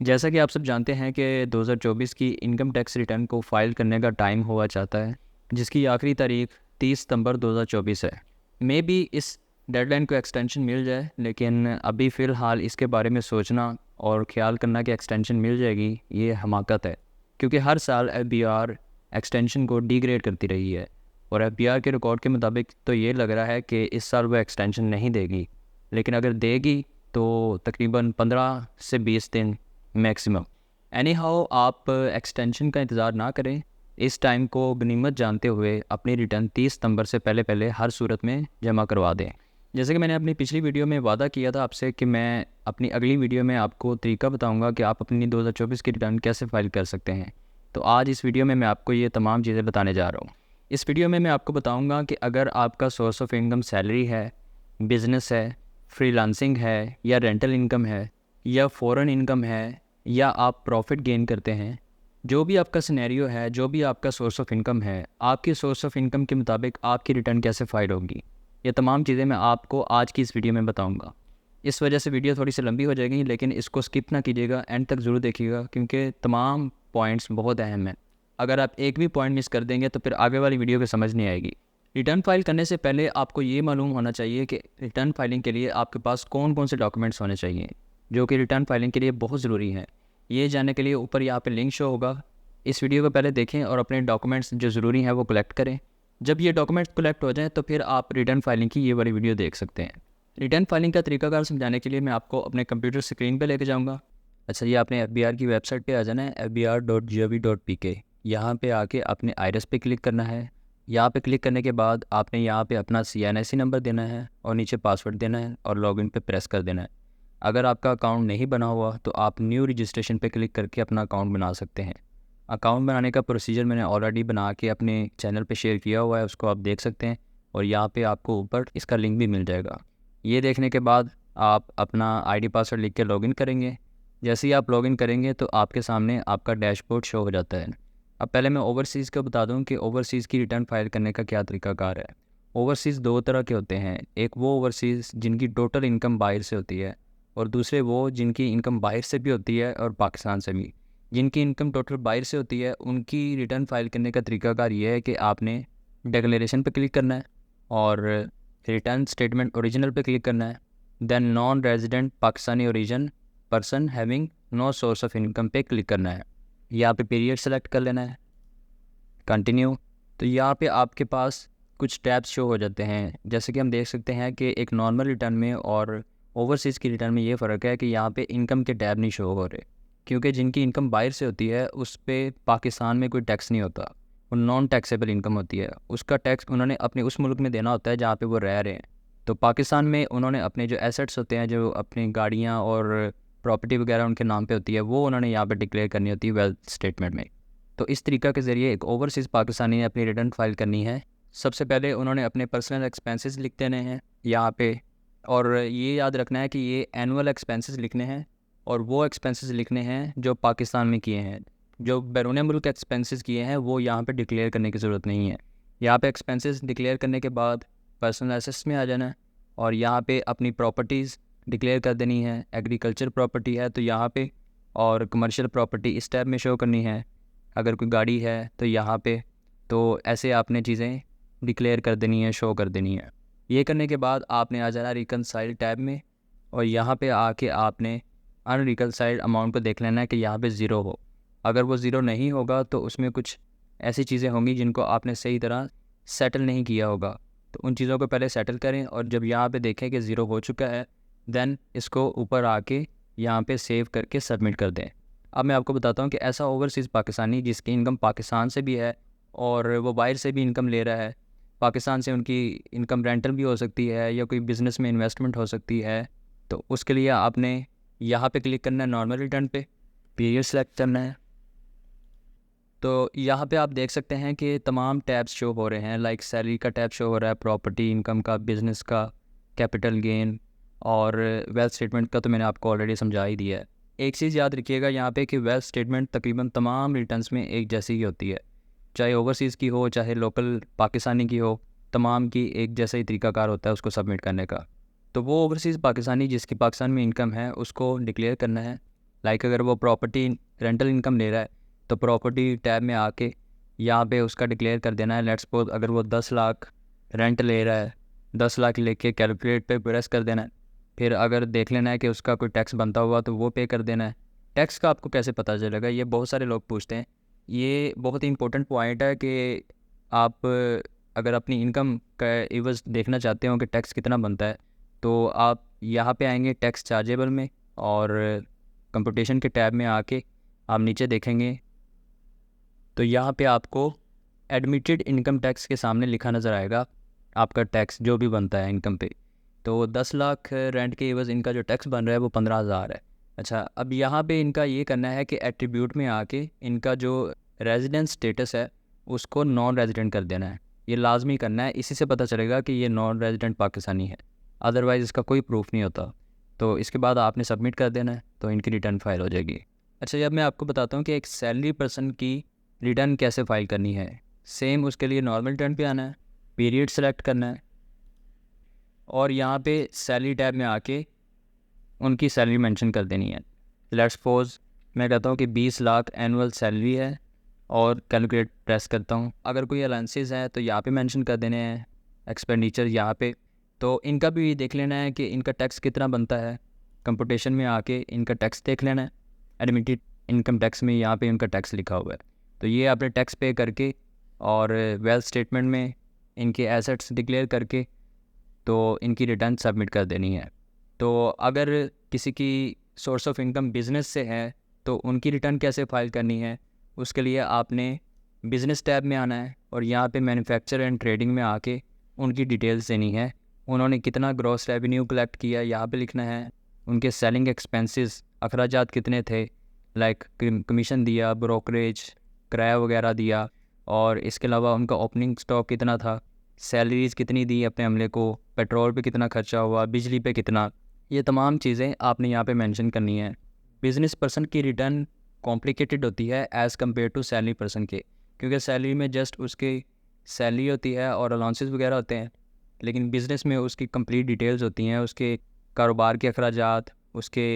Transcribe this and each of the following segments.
जैसा कि आप सब जानते हैं कि 2024 की इनकम टैक्स रिटर्न को फाइल करने का टाइम हुआ चाहता है, जिसकी आखिरी तारीख 30 सितंबर 2024 है। मे बी इस डेडलाइन को एक्सटेंशन मिल जाए, लेकिन अभी फ़िलहाल इसके बारे में सोचना और ख्याल करना कि एक्सटेंशन मिल जाएगी, ये हमाकत है। क्योंकि हर साल एफबीआर एक्सटेंशन को डिग्रेड करती रही है और एफबीआर के रिकॉर्ड के मुताबिक तो ये लग रहा है कि इस साल वो एक्सटेंशन नहीं देगी, लेकिन अगर देगी तो तकरीबन 15 से 20 दिन मैक्सिमम। एनी हाउ आप एक्सटेंशन का इंतज़ार ना करें। इस टाइम को गनीमत जानते हुए अपनी रिटर्न 30 सितंबर से पहले पहले हर सूरत में जमा करवा दें। जैसे कि मैंने अपनी पिछली वीडियो में वादा किया था आपसे कि मैं अपनी अगली वीडियो में आपको तरीका बताऊंगा कि आप अपनी 2024 की रिटर्न कैसे फाइल कर सकते हैं। तो आज इस वीडियो में मैं आपको ये तमाम चीज़ें बताने जा रहा हूँ। इस वीडियो में मैं आपको बताऊँगा कि अगर आपका सोर्स ऑफ इनकम सैलरी है, बिज़नेस है, फ्रीलांसिंग है, या रेंटल इनकम है, या फ़ॉरेन इनकम है, या आप प्रॉफिट गेन करते हैं, जो भी आपका सिनेरियो है, जो भी आपका सोर्स ऑफ इनकम है, आपकी सोर्स ऑफ इनकम के मुताबिक आपकी रिटर्न कैसे फाइल होगी, ये तमाम चीज़ें मैं आपको आज की इस वीडियो में बताऊंगा। इस वजह से वीडियो थोड़ी सी लंबी हो जाएगी, लेकिन इसको स्किप ना कीजिएगा, एंड तक ज़रूर देखिएगा, क्योंकि तमाम पॉइंट्स बहुत अहम हैं। अगर आप एक भी पॉइंट मिस कर देंगे तो फिर आगे वाली वीडियो को समझ नहीं आएगी। रिटर्न फाइल करने से पहले आपको ये मालूम होना चाहिए कि रिटर्न फाइलिंग के लिए आपके पास कौन कौन से डॉक्यूमेंट्स होने चाहिए, जो कि रिटर्न फाइलिंग के लिए बहुत ज़रूरी हैं। ये जानने के लिए ऊपर यहाँ पे लिंक शो होगा, इस वीडियो को पहले देखें और अपने डॉक्यूमेंट्स जो ज़रूरी हैं वो कलेक्ट करें। जब ये डॉक्यूमेंट्स कलेक्ट हो जाएं तो फिर आप रिटर्न फाइलिंग की ये वाली वीडियो देख सकते हैं। रिटर्न फाइलिंग का तरीकाकार समझाने के लिए मैं आपको अपने कंप्यूटर स्क्रीन पर लेके जाऊँगा। अच्छा, ये आपने एफबीआर की वेबसाइट पे आ जाना है, fbr.gov.pk। यहाँ पे आके आपने आइरस पे क्लिक करना है। यहाँ पे क्लिक करने के बाद आपने यहाँ पे अपना CNIC नंबर देना है और नीचे पासवर्ड देना है और लॉगिन पे प्रेस कर देना है। अगर आपका अकाउंट नहीं बना हुआ तो आप न्यू रजिस्ट्रेशन पे क्लिक करके अपना अकाउंट बना सकते हैं। अकाउंट बनाने का प्रोसीजर मैंने ऑलरेडी बना के अपने चैनल पे शेयर किया हुआ है, उसको आप देख सकते हैं, और यहाँ पे आपको ऊपर इसका लिंक भी मिल जाएगा। ये देखने के बाद आप अपना ID पासवर्ड लिख के लॉगिन करेंगे। जैसे ही आप लॉगिन करेंगे तो आपके सामने आपका डैशबोर्ड शो हो जाता है। अब पहले मैं ओवरसीज़ का बता दूं कि ओवरसीज़ की रिटर्न फाइल करने का क्या तरीकाकार है। ओवरसीज़ दो तरह के होते हैं, एक वो ओवरसीज़ जिनकी टोटल इनकम बाहर से होती है, और दूसरे वो जिनकी इनकम बाहर से भी होती है और पाकिस्तान से भी। जिनकी इनकम टोटल बाहर से होती है उनकी रिटर्न फाइल करने का तरीकाकार ये है कि आपने डिक्लेरेशन पे क्लिक करना है और रिटर्न स्टेटमेंट ओरिजिनल पे क्लिक करना है। Then non resident Pakistani origin person having no source of income पे क्लिक करना है। यहाँ पे पीरियड सेलेक्ट कर लेना है, कंटिन्यू। तो यहाँ पे आपके पास कुछ टैब्स शो हो जाते हैं। जैसे कि हम देख सकते हैं कि एक नॉर्मल रिटर्न में और ओवरसीज़ की रिटर्न में ये फ़र्क है कि यहाँ पे इनकम के टैब नहीं शो हो रहे, क्योंकि जिनकी इनकम बाहर से होती है उस पर पाकिस्तान में कोई टैक्स नहीं होता। वो नॉन टैक्सेबल इनकम होती है, उसका टैक्स उन्होंने अपने उस मुल्क में देना होता है जहाँ पे वो रह रहे हैं। तो पाकिस्तान में उन्होंने अपने जो एसेट्स होते हैं, जो अपनी गाड़ियाँ और प्रॉपर्टी वगैरह उनके नाम पे होती है, वो उन्होंने यहाँ पे डिक्लेयर करनी होती है वेल्थ स्टेटमेंट में। तो इस तरीका के ज़रिए एक ओवरसीज़ पाकिस्तानी ने अपनी रिटर्न फाइल करनी है। सबसे पहले उन्होंने अपने पर्सनल एक्सपेंसेस लिख देने हैं यहाँ पे, और ये याद रखना है कि ये एनुअल एक्सपेंसेस लिखने हैं और वो एक्सपेंसेस लिखने हैं जो पाकिस्तान में किए हैं। जो बैरून मुल्क एक्सपेंसेस किए हैं वो यहाँ पे डिक्लेयर करने की ज़रूरत नहीं है। यहाँ पे एक्सपेंसेस डिक्लेयर करने के बाद पर्सनल एसेट्स में आ जाना है और यहाँ पे अपनी प्रॉपर्टीज़ डिक्लेयर कर देनी है। एग्रीकल्चर प्रॉपर्टी है तो यहाँ पे, और कमर्शियल प्रॉपर्टी इस टैब में शो करनी है। अगर कोई गाड़ी है तो यहाँ पे, तो ऐसे आपने चीज़ें डिक्लेयर कर देनी है, शो कर देनी है। ये करने के बाद आपने आ जाना रिकनसाइल टैब में, और यहाँ पे आके आपने अनरिकनसाइल्ड अमाउंट को देख लेना है कि यहाँ पे ज़ीरो हो। अगर वो ज़ीरो नहीं होगा तो उसमें कुछ ऐसी चीज़ें होंगी जिनको आपने सही तरह सेटल नहीं किया होगा। तो उन चीज़ों को पहले सेटल करें, और जब यहाँ पे देखें कि ज़ीरो हो चुका है, देन इसको ऊपर आके यहाँ पे सेव करके सबमिट कर दें। अब मैं आपको बताता हूँ कि ऐसा ओवरसीज़ पाकिस्तानी जिसकी इनकम पाकिस्तान से भी है और वो बाहर से भी इनकम ले रहा है, पाकिस्तान से उनकी इनकम रेंटल भी हो सकती है या कोई बिज़नेस में इन्वेस्टमेंट हो सकती है, तो उसके लिए आपने यहाँ पे क्लिक करना है नॉर्मल रिटर्न पे, पीरियड सेलेक्ट करना है। तो यहाँ पे आप देख सकते हैं कि तमाम टैब्स शो हो रहे हैं, लाइक सैलरी का टैब शो हो रहा है, प्रॉपर्टी इनकम का, बिज़नेस का, कैपिटल गेन, और वेल्थ स्टेटमेंट का तो मैंने आपको ऑलरेडी समझा ही दिया है। एक चीज़ याद रखिएगा यहाँ पे कि वेल्थ स्टेटमेंट तकरीबन तमाम रिटर्न्स में एक जैसी ही होती है, चाहे ओवरसीज़ की हो चाहे लोकल पाकिस्तानी की हो, तमाम की एक जैसा ही तरीकाकार होता है उसको सबमिट करने का। तो वो ओवरसीज़ पाकिस्तानी जिसकी पाकिस्तान में इनकम है उसको डिक्लेयर करना है। लाइक अगर वो प्रॉपर्टी रेंटल इनकम ले रहा है तो प्रॉपर्टी टैब में आके यहाँ पे उसका डिक्लेयर कर देना है। लेट्स सपोज अगर वो 10 लाख रेंट ले रहा है, 10 लाख लेके कैलकुलेट पे प्रेस कर देना है। फिर अगर देख लेना है कि उसका कोई टैक्स बनता हुआ तो वो पे कर देना है। टैक्स का आपको कैसे पता चलेगा, ये बहुत सारे लोग पूछते हैं। ये बहुत ही इंपॉर्टेंट पॉइंट है कि आप अगर अपनी इनकम का एवज देखना चाहते हो कि टैक्स कितना बनता है, तो आप यहाँ पे आएंगे टैक्स चार्जेबल में, और कंप्यूटेशन के टैब में आके आप नीचे देखेंगे तो यहाँ पे आपको एडमिटेड इनकम टैक्स के सामने लिखा नज़र आएगा आपका टैक्स जो भी बनता है इनकम पे। तो 10 लाख रेंट के एवज इनका जो टैक्स बन रहा है वो 15,000 है। अच्छा, अब यहाँ पे इनका ये करना है कि एट्रीब्यूट में आके इनका जो रेजिडेंस स्टेटस है उसको नॉन रेजिडेंट कर देना है। ये लाजमी करना है, इसी से पता चलेगा कि ये नॉन रेजिडेंट पाकिस्तानी है, अदरवाइज़ इसका कोई प्रूफ नहीं होता। तो इसके बाद आपने सबमिट कर देना है तो इनकी रिटर्न फाइल हो जाएगी। अच्छा, अब मैं आपको बताता हूँ कि एक सैलरी पर्सन की रिटर्न कैसे फाइल करनी है। सेम उसके लिए नॉर्मल रिटर्न पे आना है, पीरियड सेलेक्ट करना है, और यहाँ पे सैलरी टैब में आके उनकी सैलरी मेंशन कर देनी है। लेट्स सपोज मैं कहता हूँ कि 20 लाख एनुअल सैलरी है और कैलकुलेट प्रेस करता हूँ। अगर कोई अलाउंसेस है तो यहाँ पे मेंशन कर देने हैं, एक्सपेंडिचर यहाँ पे। तो इनका भी देख लेना है कि इनका टैक्स कितना बनता है, कंप्यूटेशन में आके इनका टैक्स देख लेना है। एडमिटेड इनकम टैक्स में यहाँ पे इनका टैक्स लिखा हुआ है, तो ये आपने टैक्स पे करके और वेल्थ स्टेटमेंट में इनके एसेट्स डिक्लेयर करके तो इनकी रिटर्न सबमिट कर देनी है। तो अगर किसी की सोर्स ऑफ इनकम बिज़नेस से है तो उनकी रिटर्न कैसे फाइल करनी है, उसके लिए आपने बिज़नेस टैब में आना है और यहाँ पे मैन्युफैक्चर एंड ट्रेडिंग में आके उनकी डिटेल्स देनी है। उन्होंने कितना ग्रॉस रेवेन्यू कलेक्ट किया यहाँ पे लिखना है। उनके सेलिंग एक्सपेंसेस अखराजात कितने थे, लाइक कमीशन दिया, ब्रोकरेज, किराया वगैरह दिया, और इसके अलावा उनका ओपनिंग स्टॉक कितना था, सैलरीज़ कितनी दी अपने अमले को, पेट्रोल पे कितना खर्चा हुआ, बिजली पे कितना। ये तमाम चीज़ें आपने यहाँ पे मेंशन करनी है। बिज़नेस पर्सन की रिटर्न कॉम्प्लिकेटेड होती है as compare to salary person के, क्योंकि सैलरी में जस्ट उसकी सैलरी होती है और अलाउंसेस वगैरह होते हैं, लेकिन बिज़नेस में उसकी कंप्लीट डिटेल्स होती हैं, उसके कारोबार के अखराजात, उसके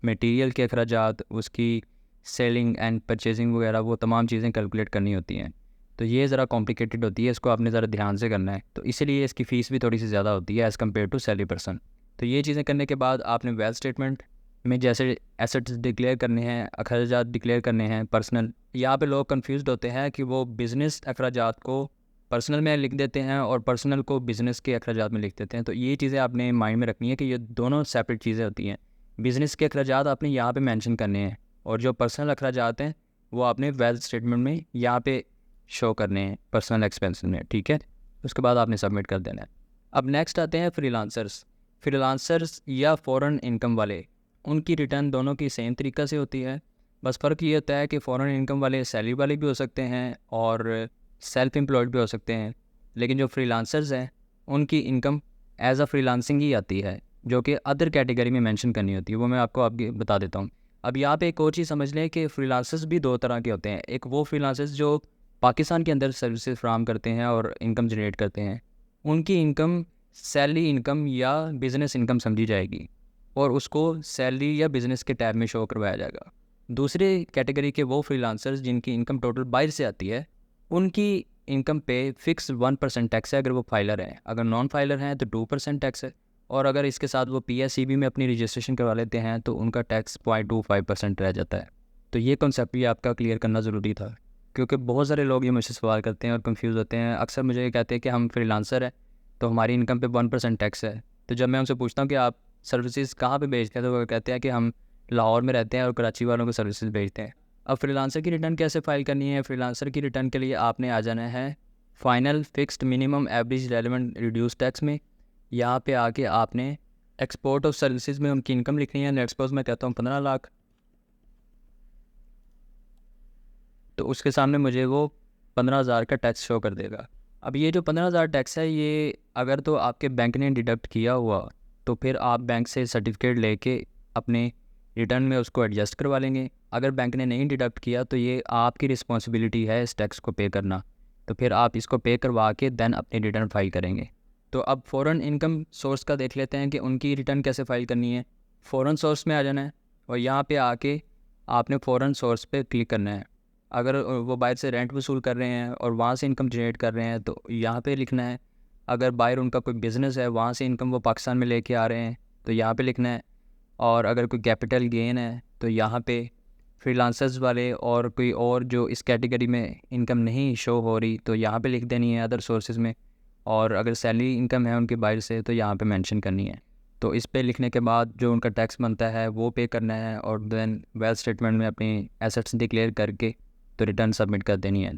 मटेरियल के अखराजात, उसकी सेलिंग एंड परचेजिंग वगैरह, वो तमाम चीज़ें कैलकुलेट करनी होती हैं। तो ये ज़रा कॉम्प्लिकेटेड होती है, इसको आपने ज़रा ध्यान से करना है, तो इसीलिए इसकी फ़ीस भी थोड़ी सी ज़्यादा होती है as compare to salary person. तो ये चीज़ें करने के बाद आपने वेल्थ स्टेटमेंट में जैसे एसेट्स डिक्लेयर करने हैं, अखराजात डिक्लेयर करने हैं पर्सनल। यहाँ पे लोग कंफ्यूज्ड होते हैं कि वो बिज़नेस अखराजात को पर्सनल में लिख देते हैं और पर्सनल को बिज़नेस के अखराजात में लिख देते हैं। तो ये चीज़ें आपने माइंड में रखनी है कि ये दोनों सेपरेट चीज़ें होती हैं। बिज़नेस के अखराजात आपने यहाँ पे मेंशन करने हैं और जो पर्सनल अखराजात हैं वो आपने वेल्थ स्टेटमेंट में यहाँ पे शो करने हैं पर्सनल एक्सपेंसेस में, ठीक है। उसके बाद आपने सबमिट कर देना है। अब नेक्स्ट आते हैं फ्रीलांसर्स। फ्रीलांसर्स या फ़ॉरेन इनकम वाले, उनकी रिटर्न दोनों की सेम तरीक़ा से होती है, बस फ़र्क ये होता है कि फ़ॉरेन इनकम वाले सैलरी वाले भी हो सकते हैं और सेल्फ एम्प्लॉयड भी हो सकते हैं, लेकिन जो फ्रीलांसर्स हैं उनकी इनकम एज अ फ्रीलांसिंग ही आती है, जो कि अदर कैटेगरी में मेंशन करनी होती है, वो मैं आपको आगे बता देता हूँ। अब यहाँ पे एक और चीज़ समझ लें कि फ्रीलांसर्स भी दो तरह के होते हैं। एक वो फ्रीलांसर्स जो पाकिस्तान के अंदर सर्विसेज फ्राहम करते हैं और इनकम जनरेट करते हैं, उनकी इनकम सैलरी इनकम या बिज़नेस इनकम समझी जाएगी और उसको सैलरी या बिज़नेस के टैब में शो करवाया जाएगा। दूसरे कैटेगरी के वो फ्रीलांसर्स जिनकी इनकम टोटल बाहर से आती है, उनकी इनकम पे फिक्स 1% टैक्स है अगर वो फाइलर हैं, अगर नॉन फाइलर हैं तो 2% टैक्स है, और अगर इसके साथ वो PSEB में अपनी रजिस्ट्रेशन करवा लेते हैं तो उनका टैक्स 0.25% रह जाता है। तो ये कॉन्सेप्ट भी आपका क्लियर करना ज़रूरी था, क्योंकि बहुत सारे लोग ये मुझसे सवाल करते हैं और कंफ्यूज होते हैं। अक्सर मुझे ये कहते हैं कि हम फ्रीलांसर हैं तो हमारी इनकम पे 1% टैक्स है। तो जब मैं उनसे पूछता हूँ कि आप सर्विसेज कहाँ पे भेजते हैं, तो वो कहते हैं कि हम लाहौर में रहते हैं और कराची वालों को सर्विसेज भेजते हैं। अब फ्रीलांसर की रिटर्न कैसे फाइल करनी है? फ्रीलांसर की रिटर्न के लिए आपने आ जाना है final fixed minimum average relevant reduce tax में। यहाँ पे आके आपने एक्सपोर्ट ऑफ सर्विसेज में उनकी इनकम लिखनी है। लेट्स सपोज मैं कहता हूँ 15 लाख, तो उसके सामने मुझे वो 15,000 का टैक्स शो कर देगा। अब ये जो 15,000 टैक्स है, ये अगर तो आपके बैंक ने डिडक्ट किया हुआ तो फिर आप बैंक से सर्टिफिकेट लेके अपने रिटर्न में उसको एडजस्ट करवा लेंगे। अगर बैंक ने नहीं डिडक्ट किया तो ये आपकी रिस्पॉन्सिबिलिटी है इस टैक्स को पे करना, तो फिर आप इसको पे करवा के देन अपनी रिटर्न फाइल करेंगे। तो अब फ़ॉरेन इनकम सोर्स का देख लेते हैं कि उनकी रिटर्न कैसे फाइल करनी है। फ़ॉरेन सोर्स में आ जाना है और यहाँ पे आके आपने फ़ौरन सोर्स पे क्लिक करना है। अगर वो बायर से रेंट वसूल कर रहे हैं और वहाँ से इनकम जनरेट कर रहे हैं तो यहाँ पे लिखना है। अगर बायर उनका कोई बिज़नेस है, वहाँ से इनकम वो पाकिस्तान में लेके आ रहे हैं तो यहाँ पे लिखना है। और अगर कोई कैपिटल गेन है तो यहाँ पे फ्रीलांसर्स वाले और कोई और जो इस कैटेगरी में इनकम नहीं शो हो रही तो यहाँ पे लिख देनी है अदर सोर्सेज में। और अगर सैलरी इनकम है उनके बाहर से तो यहाँ पे मेंशन करनी है। तो इस पे लिखने के बाद जो उनका टैक्स बनता है वो पे करना है और देन वेल्थ स्टेटमेंट में अपनी एसेट्स डिक्लेयर करके तो रिटर्न सबमिट कर देनी है।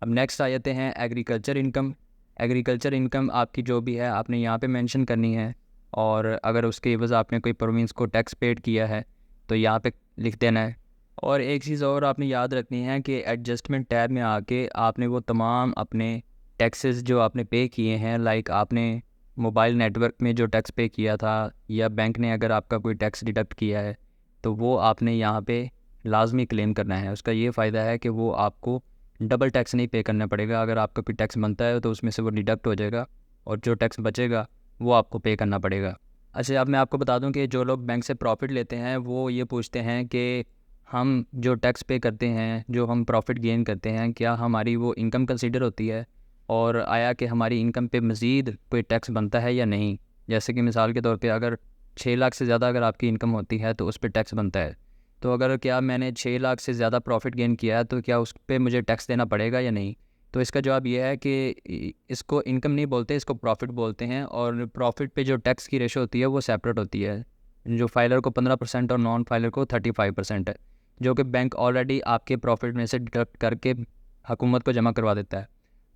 अब नेक्स्ट आ जाते हैं एग्रीकल्चर इनकम। एग्रीकल्चर इनकम आपकी जो भी है आपने यहाँ पे मेंशन करनी है। और अगर उसके एवज़ आपने कोई प्रोविंस को टैक्स पेड किया है तो यहाँ पे लिख देना है। और एक चीज़ और आपने याद रखनी है कि एडजस्टमेंट टैब में आके आपने वो तमाम अपने टैक्सेस जो आपने पे किए हैं, लाइक आपने मोबाइल नेटवर्क में जो टैक्स पे किया था या बैंक ने अगर आपका कोई टैक्स डिडक्ट किया है तो वो आपने यहाँ पे लाजमी क्लेम करना है। उसका ये फ़ायदा है कि वो आपको डबल टैक्स नहीं पे करना पड़ेगा। अगर आपका कोई टैक्स बनता है तो उसमें से वो डिडक्ट हो जाएगा और जो टैक्स बचेगा वो आपको पे करना पड़ेगा। अच्छा, अब मैं आपको बता दूं कि जो लोग बैंक से प्रॉफिट लेते हैं वो ये पूछते हैं कि हम जो टैक्स पे करते हैं, जो हम प्रॉफिट गेन करते हैं, क्या हमारी वो इनकम कंसीडर होती है और आया कि हमारी इनकम पे मज़ीद कोई टैक्स बनता है या नहीं। जैसे कि मिसाल के तौर पे अगर 6 लाख से ज़्यादा अगर आपकी इनकम होती है तो उस पर टैक्स बनता है। तो अगर क्या मैंने 6 लाख से ज़्यादा प्रॉफिट गेन किया है तो क्या उस पर मुझे टैक्स देना पड़ेगा या नहीं। तो इसका जवाब ये है कि इसको इनकम नहीं बोलते, इसको प्रॉफिट बोलते हैं। और प्रॉफिट पे जो टैक्स की रेशो होती है वो सेपरेट होती है। जो फाइलर को 15% और नॉन फाइलर को 35% है, जो कि बैंक ऑलरेडी आपके प्रॉफिट में से डिडक्ट करके हुकूमत को जमा करवा देता है।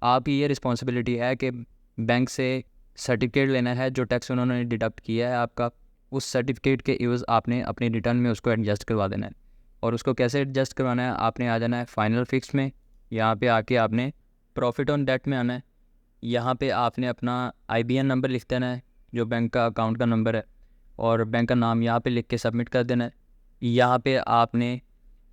आपकी ये रिस्पॉन्सिबिलिटी है कि बैंक से सर्टिफिकेट लेना है जो टैक्स उन्होंने डिडक्ट किया है आपका। उस सर्टिफिकेट के एवज़ आपने अपनी रिटर्न में उसको एडजस्ट करवा देना है। और उसको कैसे एडजस्ट करवाना है, आपने आ जाना है फाइनल फिक्स में। यहाँ पे आके आपने प्रॉफिट ऑन डेट में आना है। यहाँ पे आपने अपना IBN नंबर लिख देना है जो बैंक का अकाउंट का नंबर है, और बैंक का नाम यहाँ पे लिख के सबमिट कर देना है। यहाँ पे आपने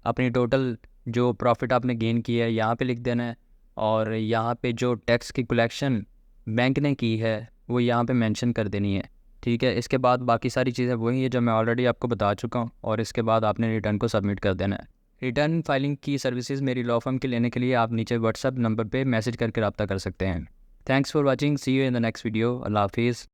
अपनी टोटल जो प्रॉफिट आपने गेन किया है यहाँ पे लिख देना है। और यहाँ पे जो टैक्स की कलेक्शन बैंक ने की है वो यहाँ पे मेंशन कर देनी है। ठीक है, इसके बाद बाकी सारी चीज़ें वही है जो मैं ऑलरेडी आपको बता चुका हूँ। और इसके बाद आपने रिटर्न को सबमिट कर देना है। रिटर्न फाइलिंग की सर्विसेज मेरी लॉ फर्म के लेने के लिए आप नीचे व्हाट्सएप नंबर पे मैसेज करके रब्ता कर सकते हैं। Thanks for watching, see you in the next video. Allah हाफिज़।